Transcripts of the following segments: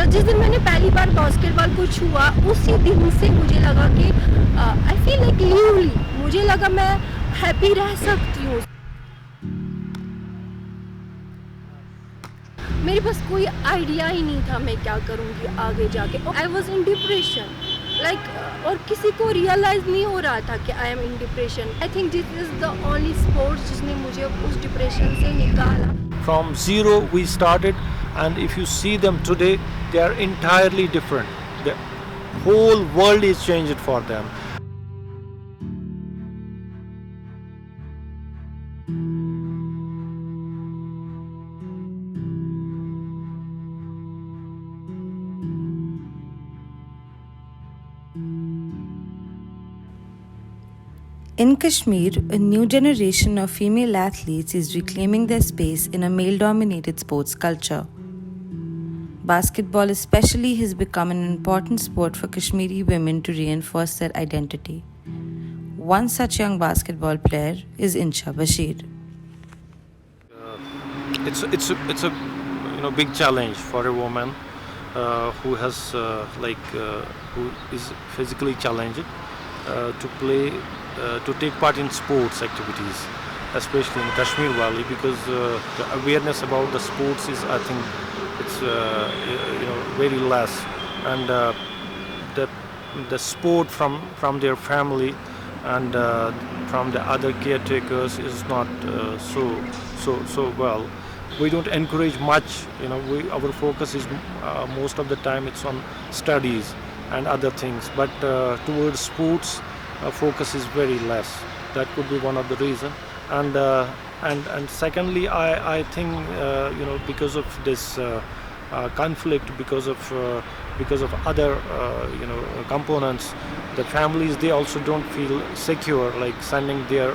जिस दिन मैंने पहली बार बास्केटबॉल को छुआ उसी दिन से मुझे लगा कि आई फील लाइक लिवली, मुझे लगा मैं हैप्पी रह सकती हूँ। मेरे पास कोई आइडिया ही नहीं था मैं क्या करूँगी आगे जाके। I was in depression like, और किसी को रियलाइज़ नहीं हो रहा था कि I am in depression. I think this is the only sports जिसने मुझे उस डिप्रेशन से निकाला। From zero we started, and if you see them today, they are entirely different. The whole world is changed for them. In Kashmir, a new generation of female athletes is reclaiming their space in a male-dominated sports culture. Basketball especially has become an important sport for Kashmiri women to reinforce their identity. One such young basketball player is Insha Bashir. It's a big challenge for a woman who has who is physically challenged to play. To take part in sports activities, especially in Kashmir Valley, because the awareness about the sports is, I think, it's very less, and the sport from their family and from the other caretakers is not so well. We don't encourage much. Our focus is most of the time it's on studies and other things, but towards sports. Focus is very less. That could be one of the reasons, and secondly, I think because of this conflict, because of other components, the families, they also don't feel secure, like sending their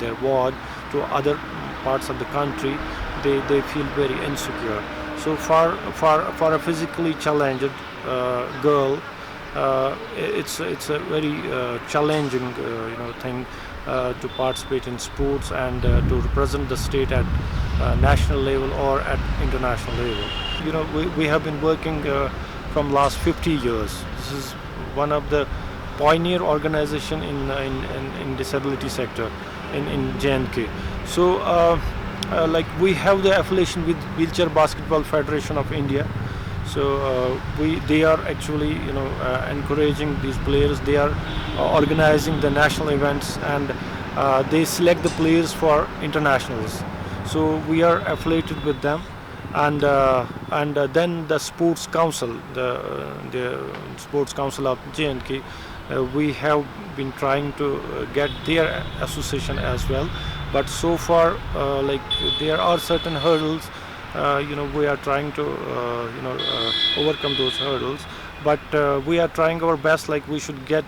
their ward to other parts of the country. They feel very insecure. So for a physically challenged girl. It's a very challenging thing to participate in sports and to represent the state at national level or at international level. We have been working from last 50 years. This is one of the pioneer organization in disability sector in J&K. So we have the affiliation with Wheelchair Basketball Federation of India. So they are actually encouraging these players. They are organizing the national events, and they select the players for internationals. So we are affiliated with them, and then the sports council, the sports council of J&K, we have been trying to get their association as well. But so far, there are certain hurdles. We are trying to overcome those hurdles, but we are trying our best. Like, we should get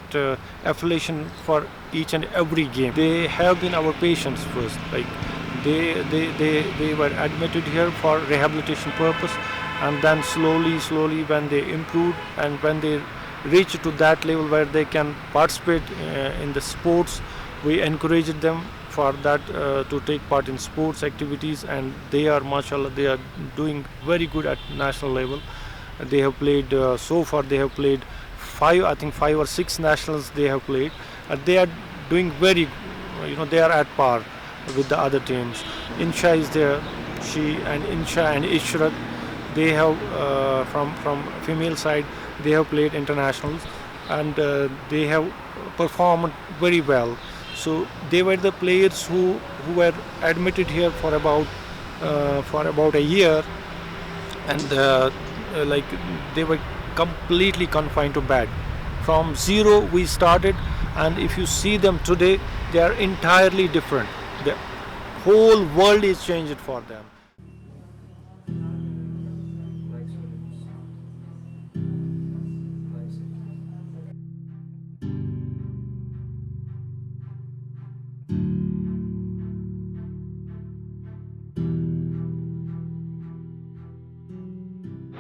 affiliation for each and every game. They have been our patients first. Like, they were admitted here for rehabilitation purpose, and then slowly when they improved and when they reach to that level where they can participate in the sports, we encouraged them for that to take part in sports activities, and they are, mashallah, they are doing very good at national level. They have played so far. They have played 5 or 6 nationals. They have played. They are doing very, they are at par with the other teams. Insha is there. She and Insha and Ishrat, they have from female side, they have played internationals, and they have performed very well. So they were the players who were admitted here for about a year, and they were completely confined to bed. From zero we started, and if you see them today, they are entirely different. The whole world is changed for them.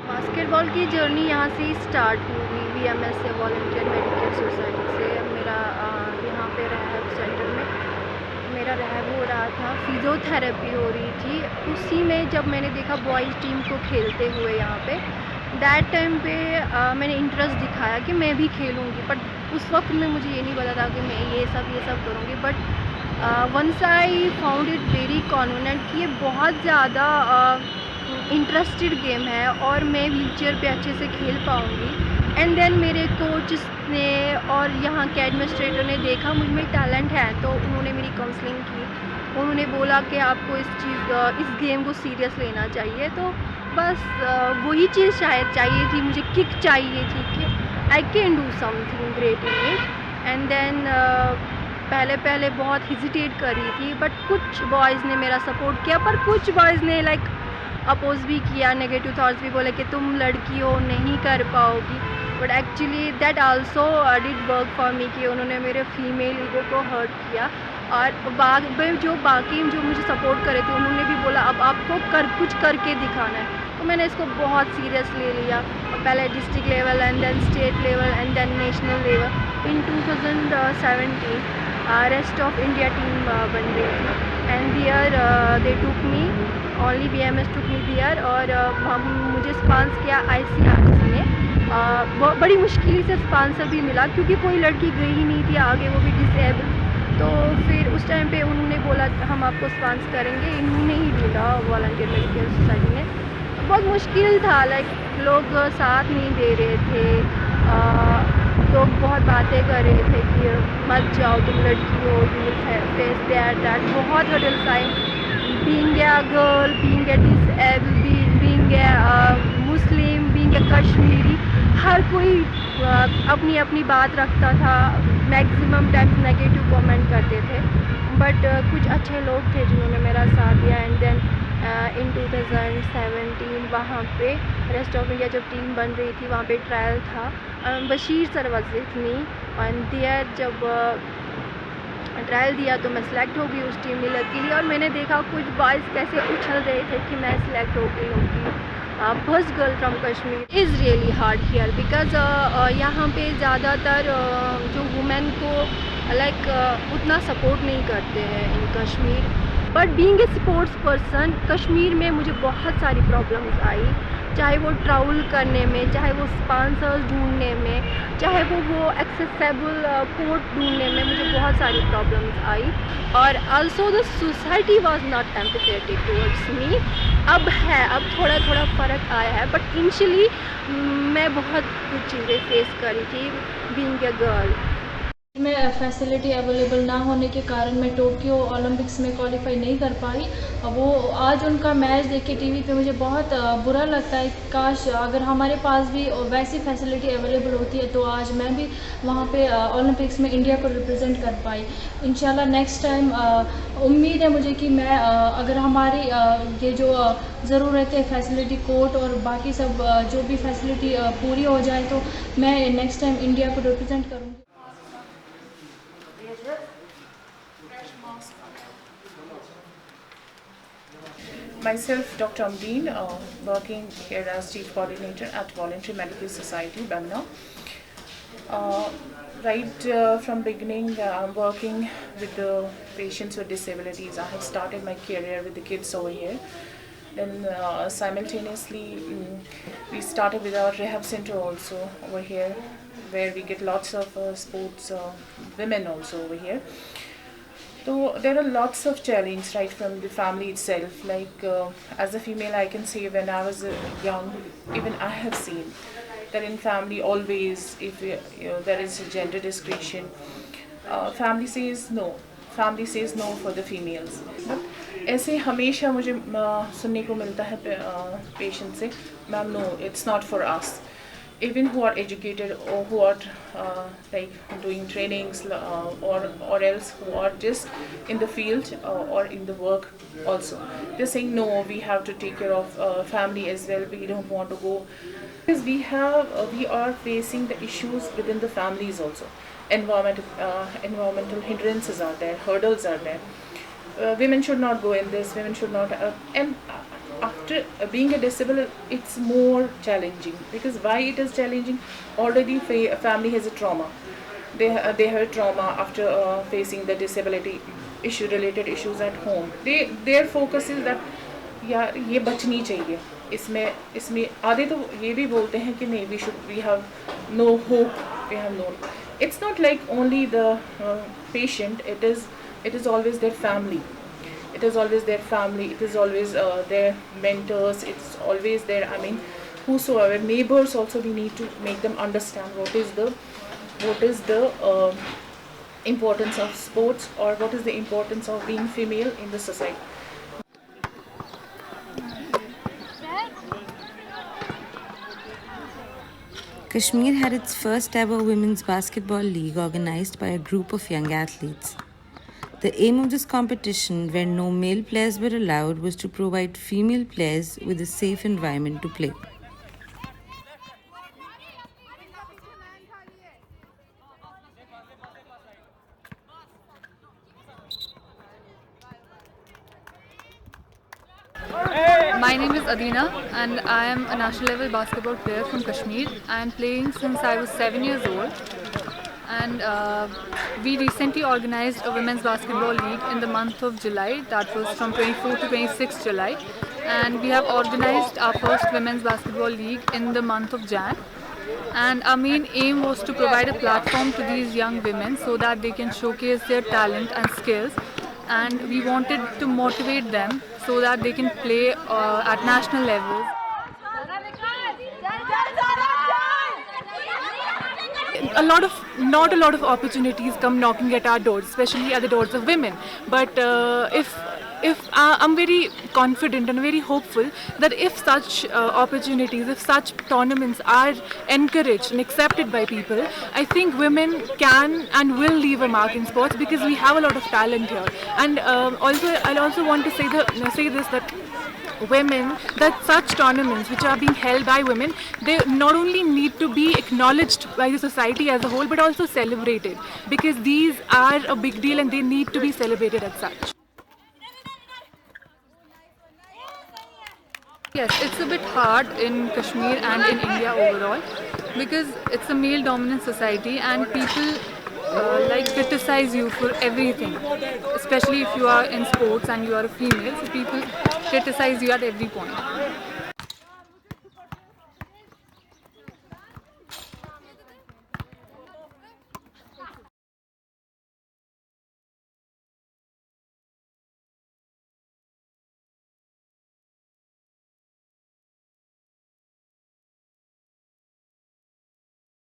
Basketball की journey यहाँ से ही start हुई। VMS से, volunteer medical society से। मेरा यहाँ पे रहब centre में मेरा रहब हो रहा था। फिजियोथेरेपी हो रही थी, उसी में जब मैंने देखा बॉयज़ टीम को खेलते हुए यहाँ पे, दैट टाइम पे मैंने इंटरेस्ट दिखाया कि मैं भी खेलूँगी, बट उस वक्त में मुझे ये नहीं पता था कि मैं ये सब करूँगी। But once I found it very convenient कि ये बहुत ज़्यादा इंटरेस्टेड गेम है और मैं व्हीलचेयर पे अच्छे से खेल पाऊँगी। एंड देन मेरे कोचेस ने और यहाँ के एडमिनिस्ट्रेटर ने देखा मुझ में टैलेंट है, तो उन्होंने मेरी काउंसलिंग की। उन्होंने बोला कि आपको इस गेम को सीरियस लेना चाहिए। तो बस वही चीज़ शायद चाहिए थी, मुझे किक चाहिए थी कि I can do something great in it. And then पहले बहुत हेजिटेट कर रही थी, बट कुछ बॉयज़ ने मेरा सपोर्ट किया, पर कुछ बॉयज़ ने लाइक अपोज भी किया, नेगेटिव थॉट्स भी बोले कि तुम लड़की हो, नहीं कर पाओगी। But actually that also did work for me कि उन्होंने मेरे फीमेल ईगो को हर्ट किया। और बाकी जो मुझे सपोर्ट करे थे उन्होंने भी बोला अब आपको कुछ करके दिखाना है। तो मैंने इसको बहुत सीरियस ले लिया, पहले district level and then state level and then national level. In 2017 rest of India team बन रही थी and there they took me, only BMS took me there. और मुझे स्पॉन्सर किया ICRC ने। बड़ी मुश्किल से स्पॉन्सर भी मिला क्योंकि कोई लड़की गई ही नहीं थी आगे, वो भी डिसेबल। तो फिर उस टाइम पे उन्होंने बोला हम आपको स्पॉन्सर करेंगे, इन्होंने ही ढूंढा वॉलंटियर मेडिकल सोसाइटी ने। बहुत मुश्किल था, लाइक लोग साथ नहीं दे रहे थे, लोग बहुत बातें कर रहे थे कि मत जाओ, तुम लड़की हो, यू विल फेस दैट बहुत हर्डल्स आए। Being a girl, being a disable, being a Muslim, being a Kashmiri, हर कोई अपनी अपनी बात रखता था। मैक्सिमम टाइम्स नेगेटिव कमेंट करते थे, बट कुछ अच्छे लोग थे जिन्होंने मेरा साथ दिया। एंड देन इन 2017 वहाँ पे रेस्ट ऑफ इंडिया जब टीम बन रही थी, वहाँ पे ट्रायल था। Bashir sir was with me and there जब ट्रायल दिया तो मैं सिलेक्ट हो गई उस टीम में लकीली। और मैंने देखा कुछ बॉयज़ कैसे उछल रहे थे कि मैं सिलेक्ट हो गई होंगी। First girl from Kashmir is really hard here because यहाँ पे ज़्यादातर जो वुमेन को लाइक उतना सपोर्ट नहीं करते हैं in Kashmir. But being a sports person, Kashmir में मुझे बहुत सारी प्रॉब्लम्स आई, चाहे वो ट्रैवल करने में, चाहे वो स्पॉन्सर्स ढूंढने में, चाहे वो एक्सेसिबल कोर्ट ढूंढने में, मुझे बहुत सारी प्रॉब्लम्स आई। और also the society was not empathetic towards me. अब थोड़ा थोड़ा फ़र्क आया है, बट इनिशियली मैं बहुत कुछ चीज़ें फेस करी थी बीइंग ए गर्ल। में फैसिलिटी अवेलेबल ना होने के कारण मैं टोक्यो ओलंपिक्स में क्वालिफाई नहीं कर पाई। वो आज उनका मैच देख के टीवी पे मुझे बहुत बुरा लगता है। काश अगर हमारे पास भी वैसी फैसिलिटी अवेलेबल होती है तो आज मैं भी वहाँ पे ओलंपिक्स में इंडिया को रिप्रेजेंट कर पाई। इंशाल्लाह नेक्स्ट टाइम उम्मीद है मुझे कि मैं अगर हमारी ये जो ज़रूरत है फैसिलिटी कोर्ट और बाकी सब जो भी फैसिलिटी पूरी हो जाए तो मैं नेक्स्ट टाइम इंडिया को रिप्रेजेंट करूँगी। Myself, Dr. Amdeen, working here as Chief Coordinator at Voluntary Medical Society, Bangna. Right from beginning, I'm working with the patients with disabilities. I have started my career with the kids over here. Then simultaneously, we started with our rehab center also over here, where we get lots of sports women also over here. So there are lots of challenges right from the family itself. Like as a female, I can say when I was young, even I have seen that in family always, if there is gender discrimination, family says no. Family says no for the females. But ऐसे हमेशा मुझे सुनने को मिलता है patient से, ma'am no, it's not for us. Even who are educated or who are like doing trainings or else who are just in the field or in the work also, they're saying no, we have to take care of family as well, we don't want to go because we are facing the issues within the families also. Environmental hindrances are there, hurdles are there. Women should not go in this, women should not and after being a disabled, it's more challenging because why it is challenging? Already family has a trauma. They have a trauma after facing the disability. related issues at home. Their focus is that यार ये बचनी चाहिए, इसमें आधे तो ये भी बोलते हैं कि नहीं, we have no hope, we have no. It's not like only the patient, it is always their family. It is always their family, it is always their mentors, it's always their, I mean, whosoever, neighbors also, we need to make them understand what is the importance of sports, or what is the importance of being female in the society. Kashmir had its first ever women's basketball league organized by a group of young athletes. The aim of this competition, where no male players were allowed, was to provide female players with a safe environment to play. My name is Adina and I am a national level basketball player from Kashmir. I am playing since I was 7 years old, and we recently organized a women's basketball league in the month of July. That was from 24 to 26 July, and we have organized our first women's basketball league in the month of Jan. And our main aim was to provide a platform to these young women so that they can showcase their talent and skills, and we wanted to motivate them so that they can play at national levels. Not a lot of opportunities come knocking at our doors, especially at the doors of women. But if I'm very confident and very hopeful that if such opportunities, if such tournaments are encouraged and accepted by people, I think women can and will leave a mark in sports, because we have a lot of talent here. And I'll also want to say this, that such tournaments which are being held by women, they not only need to be acknowledged by the society as a whole, but also celebrated, because these are a big deal and they need to be celebrated as such. Yes, it's a bit hard in Kashmir and in India overall, because it's a male-dominant society and people criticize you for everything, especially if you are in sports and you are a female, so people criticize you at every point.